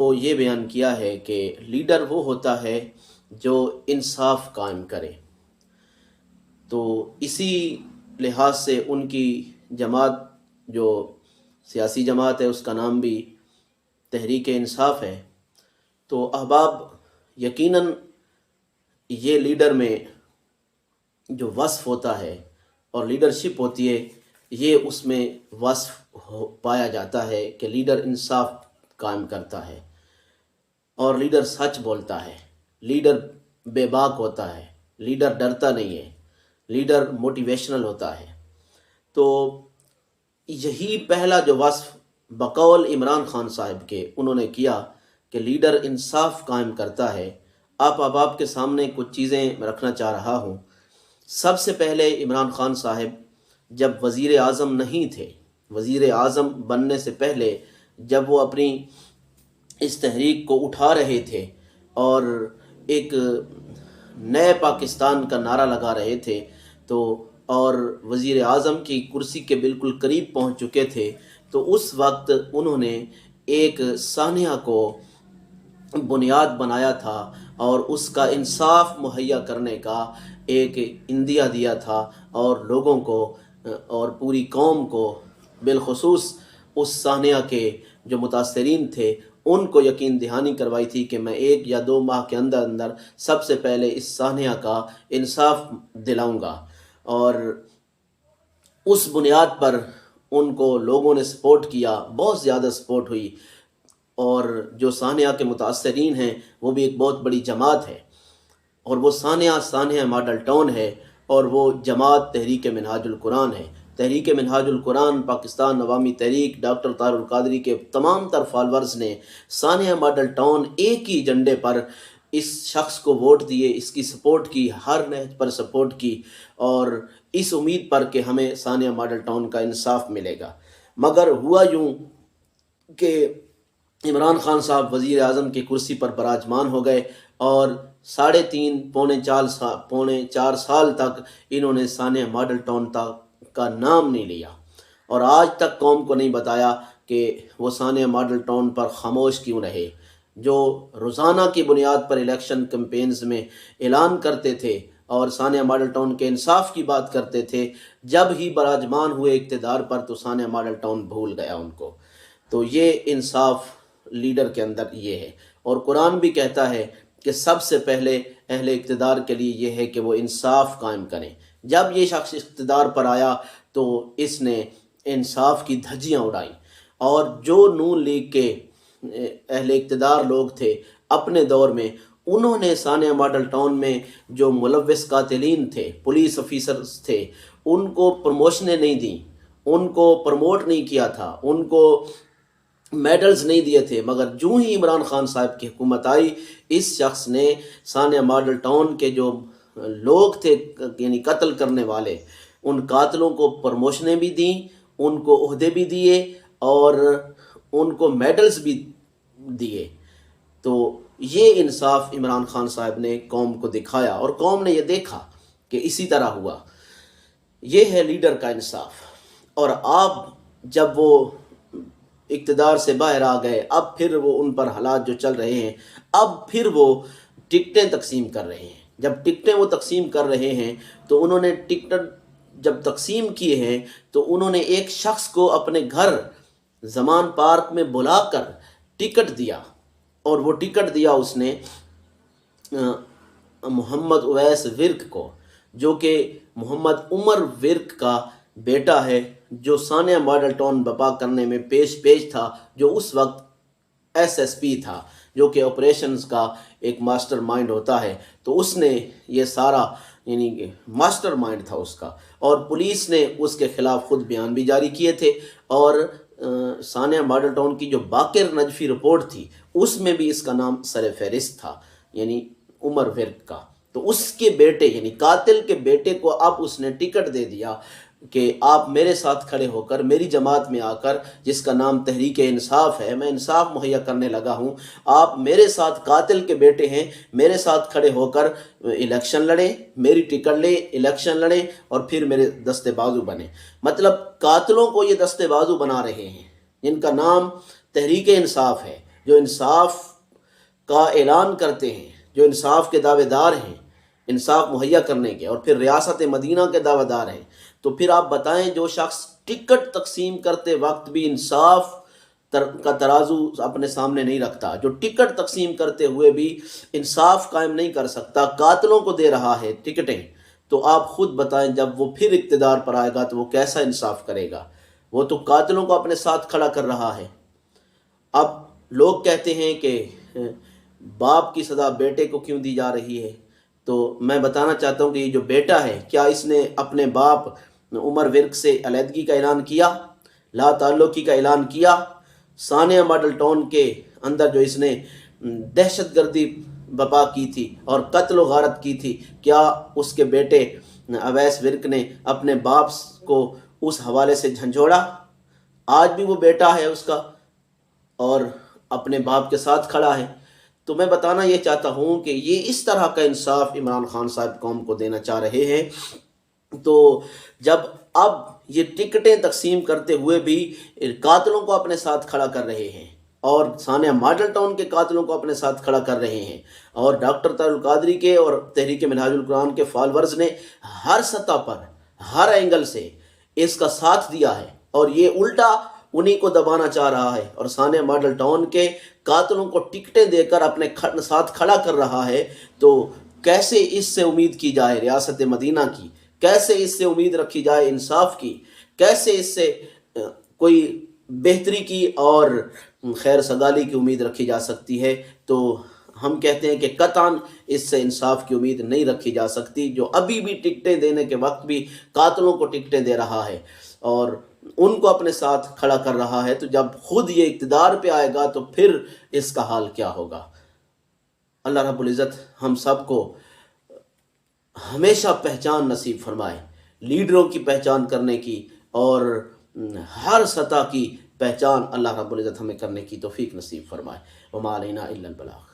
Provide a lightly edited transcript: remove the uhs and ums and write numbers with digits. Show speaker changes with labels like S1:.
S1: کو یہ بیان کیا ہے کہ لیڈر وہ ہوتا ہے جو انصاف قائم کرے۔ تو اسی لحاظ سے ان کی جماعت، جو سیاسی جماعت ہے، اس کا نام بھی تحریک انصاف ہے۔ تو احباب، یقیناً یہ لیڈر میں جو وصف ہوتا ہے اور لیڈرشپ ہوتی ہے، یہ اس میں وصف پایا جاتا ہے کہ لیڈر انصاف قائم کرتا ہے، اور لیڈر سچ بولتا ہے، لیڈر بے باک ہوتا ہے، لیڈر ڈرتا نہیں ہے، لیڈر موٹیویشنل ہوتا ہے۔ تو یہی پہلا جو وصف بقول عمران خان صاحب کے انہوں نے کیا کہ لیڈر انصاف قائم کرتا ہے۔ آپ احباب کے سامنے کچھ چیزیں رکھنا چاہ رہا ہوں۔ سب سے پہلے عمران خان صاحب جب وزیر اعظم نہیں تھے، وزیر اعظم بننے سے پہلے جب وہ اپنی اس تحریک کو اٹھا رہے تھے اور ایک نئے پاکستان کا نعرہ لگا رہے تھے، تو اور وزیر اعظم کی کرسی کے بالکل قریب پہنچ چکے تھے، تو اس وقت انہوں نے ایک سانحہ کو بنیاد بنایا تھا اور اس کا انصاف مہیا کرنے کا ایک عندیہ دیا تھا، اور لوگوں کو اور پوری قوم کو، بالخصوص اس سانحہ کے جو متاثرین تھے، ان کو یقین دہانی کروائی تھی کہ میں 1 یا 2 ماہ کے اندر اندر سب سے پہلے اس سانحہ کا انصاف دلاؤں گا۔ اور اس بنیاد پر ان کو لوگوں نے سپورٹ کیا، بہت زیادہ سپورٹ ہوئی، اور جو سانحہ کے متاثرین ہیں وہ بھی ایک بہت بڑی جماعت ہے، اور وہ سانحہ ماڈل ٹاؤن ہے، اور وہ جماعت تحریک منہاج القرآن ہے۔ تحریک منہاج القرآن، پاکستان عوامی تحریک، ڈاکٹر طاہر القادری کے تمام تر فالورز نے سانحہ ماڈل ٹاؤن ایک ہی ایجنڈے پر اس شخص کو ووٹ دیے، اس کی سپورٹ کی، ہر نہج پر سپورٹ کی، اور اس امید پر کہ ہمیں سانحہ ماڈل ٹاؤن کا انصاف ملے گا۔ مگر ہوا یوں کہ عمران خان صاحب وزیر اعظم کی کرسی پر براجمان ہو گئے، اور 3.5 پونے 4 سال تک انہوں نے سانحہ ماڈل ٹاؤن کا نام نہیں لیا، اور آج تک قوم کو نہیں بتایا کہ وہ سانحہ ماڈل ٹاؤن پر خاموش کیوں رہے، جو روزانہ کی بنیاد پر الیکشن کمپینز میں اعلان کرتے تھے اور سانحہ ماڈل ٹاؤن کے انصاف کی بات کرتے تھے، جب ہی براجمان ہوئے اقتدار پر تو سانحہ ماڈل ٹاؤن بھول گیا ان کو۔ تو یہ انصاف لیڈر کے اندر یہ ہے، اور قرآن بھی کہتا ہے کہ سب سے پہلے اہل اقتدار کے لیے یہ ہے کہ وہ انصاف قائم کریں۔ جب یہ شخص اقتدار پر آیا تو اس نے انصاف کی دھجیاں اڑائیں، اور جو نون لیگ کے اہل اقتدار لوگ تھے اپنے دور میں، انہوں نے سانحہ ماڈل ٹاؤن میں جو ملوث قاتلین تھے، پولیس آفیسرز تھے، ان کو پروموشنیں نہیں دیں، ان کو پروموٹ نہیں کیا تھا، ان کو میڈلز نہیں دیے تھے، مگر جو ہی عمران خان صاحب کی حکومت آئی، اس شخص نے سانحہ ماڈل ٹاؤن کے جو لوگ تھے، یعنی قتل کرنے والے، ان قاتلوں کو پروموشنیں بھی دیں، ان کو عہدے بھی دیے، اور ان کو میڈلز بھی دیے۔ تو یہ انصاف عمران خان صاحب نے قوم کو دکھایا، اور قوم نے یہ دیکھا کہ اسی طرح ہوا۔ یہ ہے لیڈر کا انصاف۔ اور آپ جب وہ اقتدار سے باہر آ گئے، اب پھر وہ ان پر حالات جو چل رہے ہیں، اب پھر وہ ٹکٹیں تقسیم کر رہے ہیں۔ جب ٹکٹیں وہ تقسیم کر رہے ہیں تو انہوں نے ٹکٹ جب تقسیم کیے ہیں تو انہوں نے ایک شخص کو اپنے گھر زمان پارک میں بلا کر ٹکٹ دیا، اور وہ ٹکٹ دیا اس نے محمد اویس ورک کو، جو کہ محمد عمر ورک کا بیٹا ہے، جو سانحہ ماڈل ٹاؤن برپا کرنے میں پیش تھا، جو اس وقت SSP تھا، جو کہ آپریشنز کا ایک ماسٹر مائنڈ ہوتا ہے۔ تو اس نے یہ سارا، یعنی کہ ماسٹر مائنڈ تھا اس کا، اور پولیس نے اس کے خلاف خود بیان بھی جاری کیے تھے، اور سانحہ ماڈل ٹاؤن کی جو باقر نجفی رپورٹ تھی اس میں بھی اس کا نام سر فہرست تھا، یعنی عمر ورک کا۔ تو اس کے بیٹے، یعنی قاتل کے بیٹے کو اب اس نے ٹکٹ دے دیا کہ آپ میرے ساتھ کھڑے ہو کر، میری جماعت میں آ کر، جس کا نام تحریک انصاف ہے، میں انصاف مہیا کرنے لگا ہوں، آپ میرے ساتھ، قاتل کے بیٹے ہیں، میرے ساتھ کھڑے ہو کر الیکشن لڑیں، میری ٹکٹ لیں، الیکشن لڑیں، اور پھر میرے دستے بازو بنیں۔ مطلب قاتلوں کو یہ دستے بازو بنا رہے ہیں، جن کا نام تحریک انصاف ہے، جو انصاف کا اعلان کرتے ہیں، جو انصاف کے دعوے دار ہیں، انصاف مہیا کرنے کے، اور پھر ریاست مدینہ کے دعوے دار ہیں، تو پھر آپ بتائیں جو شخص ٹکٹ تقسیم کرتے وقت بھی انصاف کا ترازو اپنے سامنے نہیں رکھتا، جو ٹکٹ تقسیم کرتے ہوئے بھی انصاف قائم نہیں کر سکتا، قاتلوں کو دے رہا ہے ٹکٹیں، تو آپ خود بتائیں جب وہ پھر اقتدار پر آئے گا تو وہ کیسا انصاف کرے گا؟ وہ تو قاتلوں کو اپنے ساتھ کھڑا کر رہا ہے۔ اب لوگ کہتے ہیں کہ باپ کی سزا بیٹے کو کیوں دی جا رہی ہے؟ تو میں بتانا چاہتا ہوں کہ یہ جو بیٹا ہے، کیا اس نے اپنے باپ عمر ورک سے علیحدگی کا اعلان کیا، لا تعلقی کا اعلان کیا؟ ثانیہ ماڈل ٹاؤن کے اندر جو اس نے دہشت گردی بپا کی تھی اور قتل و غارت کی تھی، کیا اس کے بیٹے اویس ورک نے اپنے باپ کو اس حوالے سے جھنجھوڑا؟ آج بھی وہ بیٹا ہے اس کا اور اپنے باپ کے ساتھ کھڑا ہے۔ تو میں بتانا یہ چاہتا ہوں کہ یہ اس طرح کا انصاف عمران خان صاحب قوم کو دینا چاہ رہے ہیں۔ تو جب اب یہ ٹکٹیں تقسیم کرتے ہوئے بھی قاتلوں کو اپنے ساتھ کھڑا کر رہے ہیں اور ثانیہ ماڈل ٹاؤن کے قاتلوں کو اپنے ساتھ کھڑا کر رہے ہیں، اور ڈاکٹر طاہر القادری کے اور تحریک منہاج القرآن کے فالورز نے ہر سطح پر، ہر اینگل سے اس کا ساتھ دیا ہے، اور یہ الٹا انہی کو دبانا چاہ رہا ہے اور ثانیہ ماڈل ٹاؤن کے قاتلوں کو ٹکٹیں دے کر اپنے ساتھ کھڑا کر رہا ہے۔ تو کیسے اس سے امید کی جائے ریاست مدینہ کی؟ کیسے اس سے امید رکھی جائے انصاف کی؟ کیسے اس سے کوئی بہتری کی اور خیر سگالی کی امید رکھی جا سکتی ہے؟ تو ہم کہتے ہیں کہ قطعاً اس سے انصاف کی امید نہیں رکھی جا سکتی، جو ابھی بھی ٹکٹیں دینے کے وقت بھی قاتلوں کو ٹکٹیں دے رہا ہے اور ان کو اپنے ساتھ کھڑا کر رہا ہے، تو جب خود یہ اقتدار پہ آئے گا تو پھر اس کا حال کیا ہوگا؟ اللہ رب العزت ہم سب کو ہمیشہ پہچان نصیب فرمائے، لیڈروں کی پہچان کرنے کی اور ہر سطح کی پہچان اللہ رب العزت ہمیں کرنے کی توفیق نصیب فرمائے۔ وما علینا الا البلاغ۔